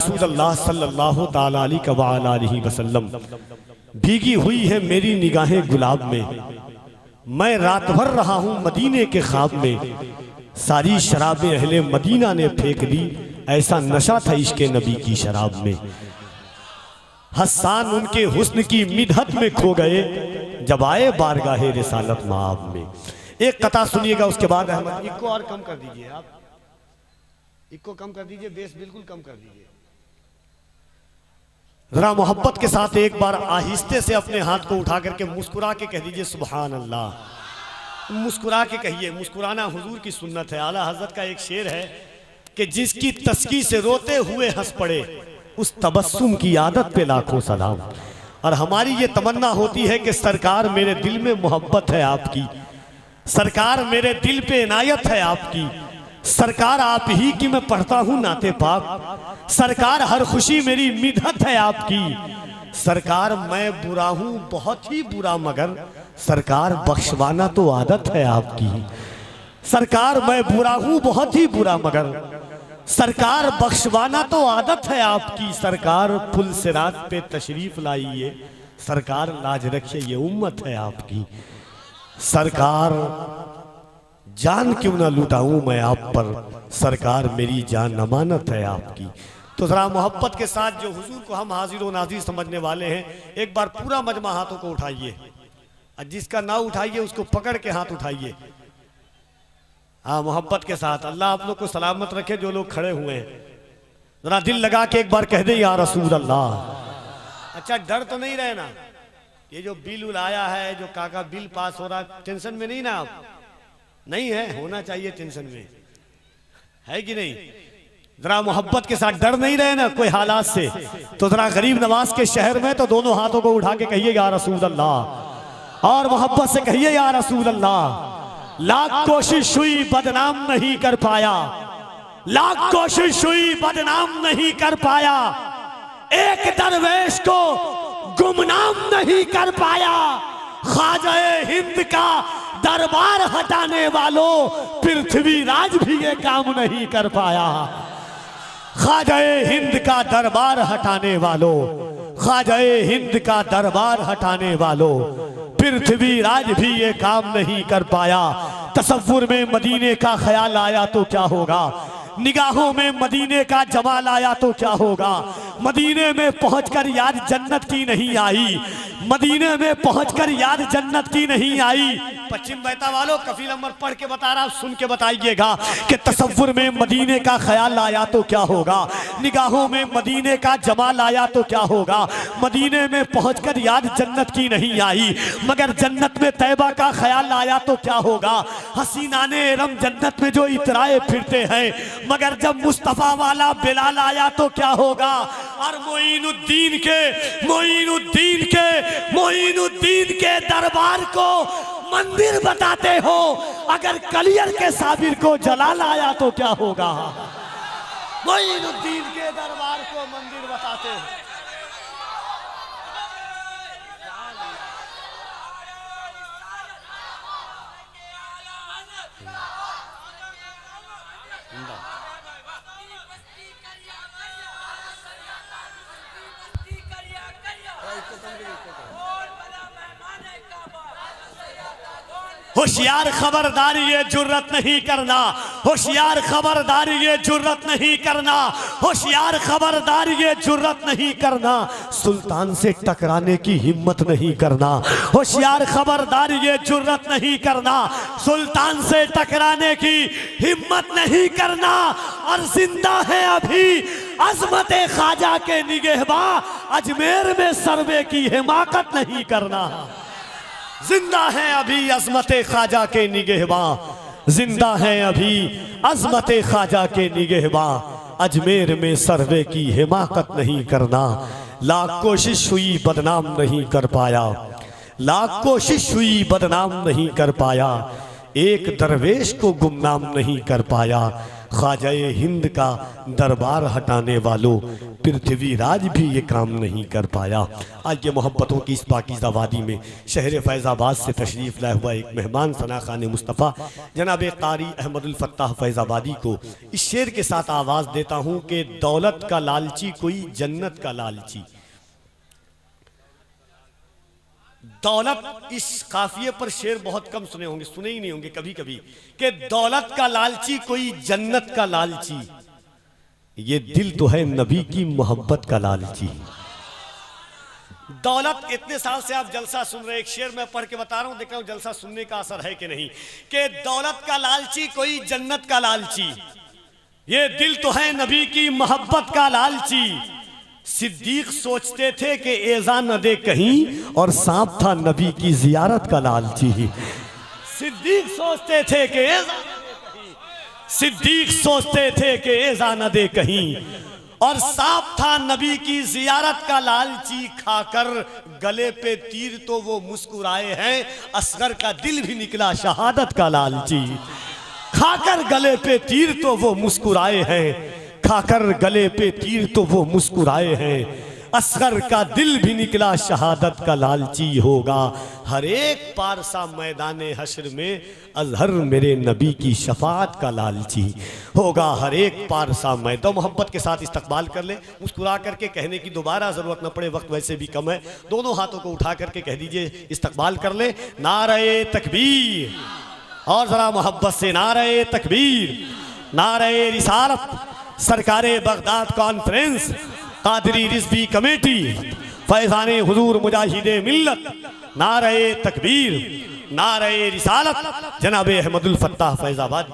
रसूलुल्लाह सल्लल्लाहु ताला अलैहि वसल्लम, भीगी हुई है मेरी निगाहें गुलाब में, मैं रात भर रहा हूँ मदीने के ख्वाब में, सारी शराबें अहले मदीना ने फेंक दी, ऐसा नशा था इश्क़ नबी की शराब में। हस्सान उनके हुस्न की मिदहत में खो गए, जब आए बारगाहे रिसालत माब में। एक कथा सुनिएगा, उसके बाद अहमद इको और कम कर दीजिए, आप इको कम कर दीजिए, बेस बिल्कुल कम कर दीजिए। जरा मोहब्बत के साथ एक बार आहिस्ते से अपने हाथ को उठा करके मुस्कुरा के कह दीजिए सुभान अल्लाह। मुस्कुरा के कहिए, मुस्कुराना हुजूर की सुन्नत है। आला हजरत का एक शेर है कि जिसकी तस्की से रोते हुए हंस पड़े, उस तबस्सुम की आदत पे लाखों सलाम। और हमारी ये तमन्ना होती है कि सरकार मेरे दिल में मोहब्बत है आपकी, सरकार मेरे दिल पे इनायत है आपकी, सरकार आप ही की मैं पढ़ता हूँ नाते पाक, सरकार हर खुशी मेरी मिदहत है आपकी, सरकार मैं बुरा हूँ बहुत ही बुरा मगर सरकार बख्शवाना तो आदत है आपकी, सरकार मैं बुरा हूँ बहुत ही बुरा मगर सरकार बख्शवाना तो आदत है आपकी, सरकार पुल सिरात पे तशरीफ लाइए, सरकार लाज रखिए ये उम्मत है आपकी, सरकार जान क्यों ना लुटाऊं मैं आप पर, सरकार मेरी जान अमानत है आपकी। तो जरा मोहब्बत के साथ जो हुजूर को हम हाजिर व नाज़िर समझने वाले हैं, एक बार पूरा मजमा हाथों को उठाइए, और जिसका ना उठाइए उसको पकड़ के हाथ उठाइए। हाँ, मोहब्बत के साथ। अल्लाह आप लोग को सलामत रखे जो लोग खड़े हुए हैं। जरा दिल लगा के एक बार कह दे या रसूल अल्लाह। अच्छा, डर तो नहीं रहे ना? ये जो बिल आया है, जो काका बिल पास हो रहा, टेंशन में नहीं ना आप? नहीं है, होना चाहिए टेंशन में, है कि नहीं? जरा मोहब्बत के साथ डर नहीं रहे ना कोई हालात से, तो जरा गरीब नवाज के शहर में तो दोनों हाथों को उठा के कहिए या रसूल अल्लाह, और मोहब्बत से कहिए या रसूल अल्लाह। लाख कोशिश हुई बदनाम नहीं कर पाया, लाख कोशिश हुई बदनाम नहीं कर पाया, एक दरवेश को गुमनाम नहीं कर पाया, ख्वाजाए हिंद का दरबार हटाने वालों पृथ्वी राज भी ये काम नहीं कर पाया, ख्वाजाए हिंद का दरबार हटाने वालों, ख्वाजाए हिंद का दरबार हटाने वालों पृथ्वी राज भी ये काम नहीं कर पाया। तसव्वुर में मदीने का ख्याल आया तो क्या होगा, निगाहों में मदीने का जमाल आया तो क्या होगा, मदीने में पहुंचकर याद जन्नत की नहीं आई, मदीने में पहुंचकर याद जन्नत की नहीं आई। पश्चिम बहता वालों, कफील अमर पढ़ के बता रहा, सुन के बताइएगा कि तसव्वुर में मदीने का ख्याल आया तो क्या होगा, निगाहों में मदीने का जमाल आया तो क्या होगा, मदीने में पहुंचकर याद जन्नत की नहीं आई, मगर जन्नत में तैबा का ख्याल आया तो क्या होगा। हसीनाने रम जन्नत में जो इतराए फिरते हैं, मगर जब मुस्तफा वाला बिलाल आया तो क्या होगा। और मोइनुद्दीन के दरबार को मंदिर बताते हो, अगर कलियर के साबिर को जलाल आया तो क्या होगा। मोइनुद्दीन के दरबार को मंदिर बताते हो। होशियार खबरदारी ये जुर्रत नहीं करना, होशियार खबरदारी ये जुर्रत नहीं करना, होशियार खबरदारी ये जुर्रत नहीं करना, सुल्तान से टकराने की हिम्मत नहीं करना, होशियार खबरदारी ये जुर्रत नहीं करना, सुल्तान से टकराने की हिम्मत नहीं करना। और जिंदा है अभी अजमत ख्वाजा के निगहबां, अजमेर में सर्वे की हिमाकत नहीं करना। जिंदा है अभी अजमत ख्वाजा के निगहबां, जिंदा है अभी अजमत ख्वाजा के निगहबां, अजमेर में सर्वे की हिमाकत नहीं करना। लाख कोशिश हुई बदनाम नहीं कर पाया, लाख कोशिश हुई बदनाम नहीं कर पाया, एक दरवेश को गुमनाम नहीं कर पाया, ख्वाजाए हिंद का दरबार हटाने वालों पृथ्वी राज भी ये काम नहीं कर पाया। आज ये मोहब्बतों की इस पाकीज़ा वादी में शहर फैज़ाबाद से तशरीफ़ लाया हुआ एक मेहमान सना खान मुस्तफ़ा जनाब कारी अहमदुल फत्ताह फैज़ाबादी को इस शेर के साथ आवाज़ देता हूँ कि दौलत का लालची कोई जन्नत का लालची। दौलत, इस काफिये पर शेर बहुत कम सुने होंगे, सुने ही नहीं होंगे कभी कभी, कि दौलत का लालची कोई जन्नत का लालची, ये दिल तो है नबी की मोहब्बत का लालची। दौलत, इतने साल से आप जलसा सुन रहे, एक शेर मैं पढ़ के बता रहा हूं, देख रहा हूं जलसा सुनने का असर है कि नहीं, कि दौलत का लालची कोई जन्नत का लालची, ये दिल तो है नबी की मोहब्बत का लालची। सिद्दीक सोचते थे कि एजा न दे कहीं, और सांप था नबी की जियारत का लालची। सिद्दीक सोचते थे कि सिद्दीक सोचते थे कि एजा न दे कहीं, और सांप था नबी की जियारत का लालची। खाकर गले पे तीर तो वो मुस्कुराए हैं, असगर का दिल भी निकला शहादत का लालची। खाकर गले पे तीर तो वो मुस्कुराए हैं, खाकर गले पे तीर तो वो मुस्कुराए हैं, असगर का दिल भी निकला शहादत का लालची। होगा हर एक पारसा मैदाने हश्र में अजहर मेरे नबी की शफाअत का लालची। होगा हर एक पारसा मैदान। मोहब्बत के साथ इस्तकबाल कर ले, मुस्कुरा करके कहने की दोबारा ज़रूरत न पड़े, वक्त वैसे भी कम है। दोनों हाथों को उठा करके कह दीजिए, इस्तकबाल कर ले। नारे तकबीर, और ज़रा मोहब्बत से नारे तकबीर, नारे रिसालत, सरकारे Baghdad conference, Qadri Rizvi committee, फैज़ाने हुजूर मुजाहिदे मिल्लत, नारे तकबीर, नारे रिसालत, जनाबे अहमदुल फत्ताह फैज़ाबादी।